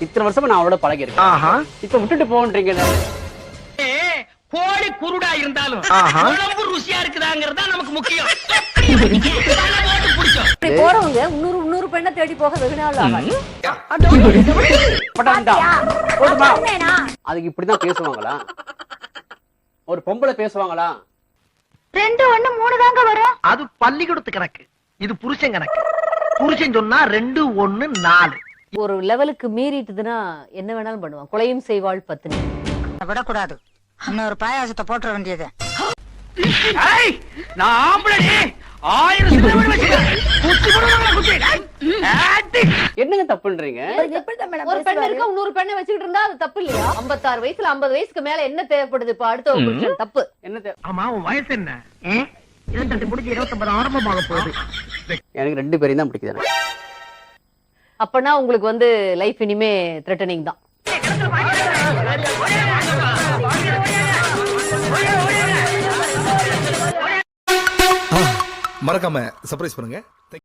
இத்தனை வருஷமா நான் அவளோட பழகி இருக்கேன். இப்ப விட்டுட்டு போன்றீங்க. கோழி குருடா இருந்தாலும் உடம்பு ருசியா இருக்குதாங்கிறதா நமக்கு முக்கியம். போறவங்க இன்னொரு பெண்ணை தேடி போக வெகு நாள் ஆகும். அதுக்கு இப்படிதான் பேசுவாங்களா? ஒரு பொம்பளை பேசுவாங்களா? 2 1 3 தாங்க வரும். அது பள்ளிக்கூடத்து கணக்கு, இது புருஷன் கணக்கு. புருஷன் சொன்னா 2 1 4. ஒரு லெவலுக்கு மீறிட்டுதுன்னா என்ன வேணாலும் பண்ணுவான். கொலையும் செய்வாள் பத்தினி. விடக்கூடாது, இன்னொரு பாயாசத்தை போட்டுற வேண்டியது. என்னங்க தப்புன்றீங்க? ஒரு பெண் இருக்க இன்னொரு பெண்ணை வச்சுக்கிட்டு இருந்தா அது தப்பு இல்லையா? 56 வயசுல 50 வயசுக்கு மேல என்ன தேவைப்படுது? இப்ப அடுத்த தப்பு என்ன? ஆமா, உன் வயசு என்ன? 28 முடிஞ்சு 29 ஆரம்பமாக போகுது. எனக்கு 2 பேரையும் தான் பிடிக்குது. அப்பனா உங்களுக்கு லைஃப் இனிமே த்ரெட்டனிங் தான். மறக்காம சர்ப்ரைஸ் பண்ணுங்க.